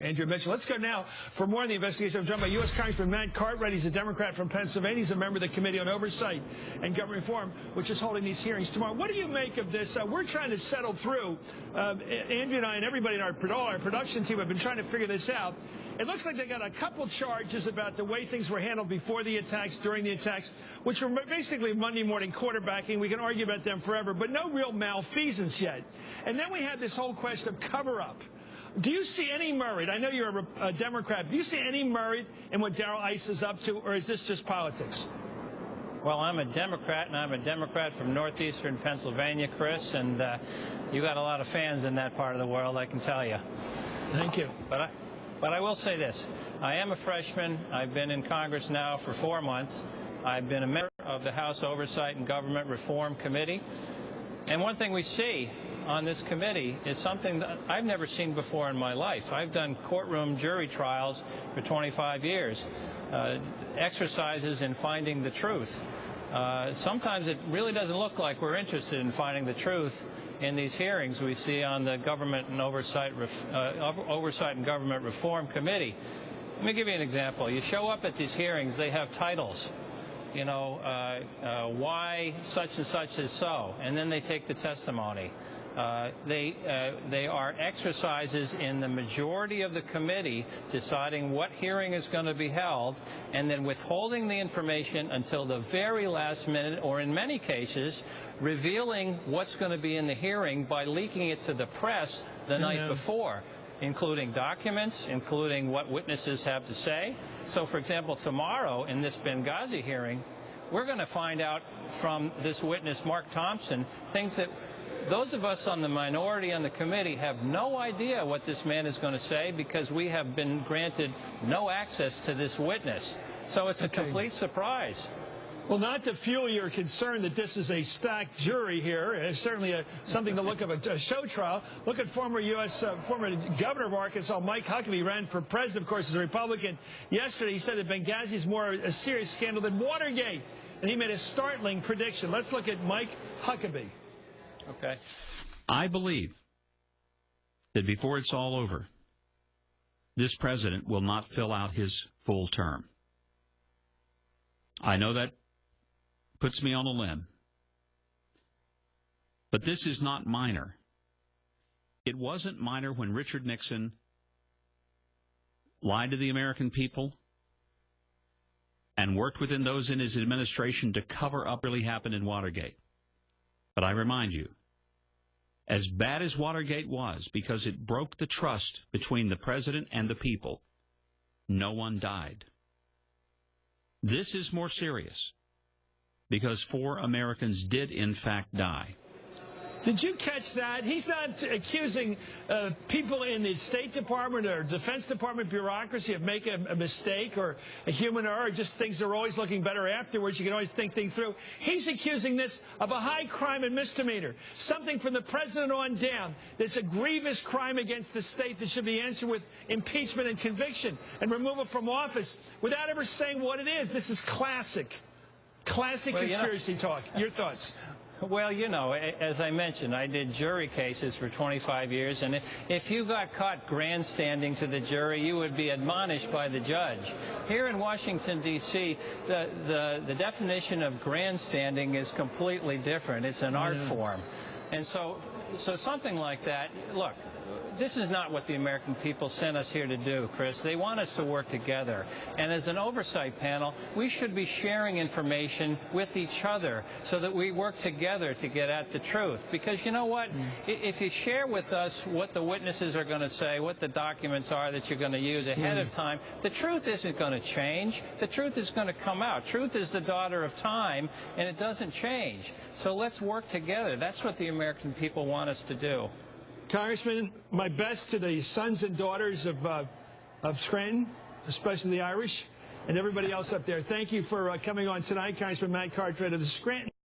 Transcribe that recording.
Andrew Mitchell. Let's go now for more on the investigation. I'm joined by U.S. Congressman Matt Cartwright. He's a Democrat from Pennsylvania. He's a member of the Committee on Oversight and Government Reform, which is holding these hearings tomorrow. What do you make of this? We're trying to settle through. Andrew and I and everybody in our production team have been trying to figure this out. It looks like they got a couple charges about the way things were handled before the attacks, during the attacks, which were basically Monday morning quarterbacking. We can argue about them forever, but no real malfeasance yet. And then we have this whole question of cover-up. Do you see any merit? I know you're a Democrat. Do you see any merit in what Darrell Issa is up to, or is this just politics? Well, I'm a Democrat, and I'm a Democrat from northeastern Pennsylvania, Chris, and you got a lot of fans in that part of the world, I can tell you. Thank you. But I will say this. I am a freshman. I've been in Congress now for 4 months. I've been a member of the House Oversight and Government Reform Committee. And one thing we see on this committee is something that I've never seen before in my life. I've done courtroom jury trials for 25 years, exercises in finding the truth. Sometimes it really doesn't look like we're interested in finding the truth in these hearings we see on the Government and Oversight and Government Reform Committee. Let me give you an example. You show up at these hearings, they have titles. You know, why such and such is so, and then they take the testimony. They are exercises in the majority of the committee deciding what hearing is going to be held and then withholding the information until the very last minute, or in many cases, revealing what's going to be in the hearing by leaking it to the press the night before, including documents, including what witnesses have to say. So, for example, tomorrow in this Benghazi hearing, we're going to find out from this witness, Mark Thompson, things that those of us on the minority on the committee have no idea what this man is going to say because we have been granted no access to this witness. So it's a complete surprise. Well, not to fuel your concern that this is a stacked jury here. It's certainly something to look at a show trial. Look at former governor of Arkansas, Mike Huckabee, ran for president, of course, as a Republican. Yesterday, he said that Benghazi is more a serious scandal than Watergate. And he made a startling prediction. Let's look at Mike Huckabee. Okay. I believe that before it's all over, this president will not fill out his full term. I know that puts me on a limb. But this is not minor. It wasn't minor when Richard Nixon lied to the American people and worked within those in his administration to cover up what really happened in Watergate. But I remind you, as bad as Watergate was, because it broke the trust between the president and the people, no one died. This is more serious, because 4 Americans did, in fact, die. Did you catch that? He's not accusing people in the State Department or Defense Department bureaucracy of making a mistake or a human error, or just things are always looking better afterwards. You can always think things through. He's accusing this of a high crime and misdemeanor, something from the president on down. There's a grievous crime against the state that should be answered with impeachment and conviction and removal from office without ever saying what it is. This is classic conspiracy talk. Your thoughts? Well, you know, as I mentioned, I did jury cases for 25 years, and if you got caught grandstanding to the jury, you would be admonished by the judge. Here in Washington, D.C., the definition of grandstanding is completely different. It's an art form. And so something like that, look, this is not what the American people sent us here to do, Chris. They want us to work together. And as an oversight panel, we should be sharing information with each other so that we work together to get at the truth. Because you know what? If you share with us what the witnesses are going to say, what the documents are that you're going to use ahead of time, the truth isn't going to change. The truth is going to come out. Truth is the daughter of time, and it doesn't change. So let's work together. That's what the American people want us to do. Congressman, my best to the sons and daughters of Scranton, especially the Irish, and everybody else up there. Thank you for coming on tonight, Congressman Matt Cartwright of the Scranton.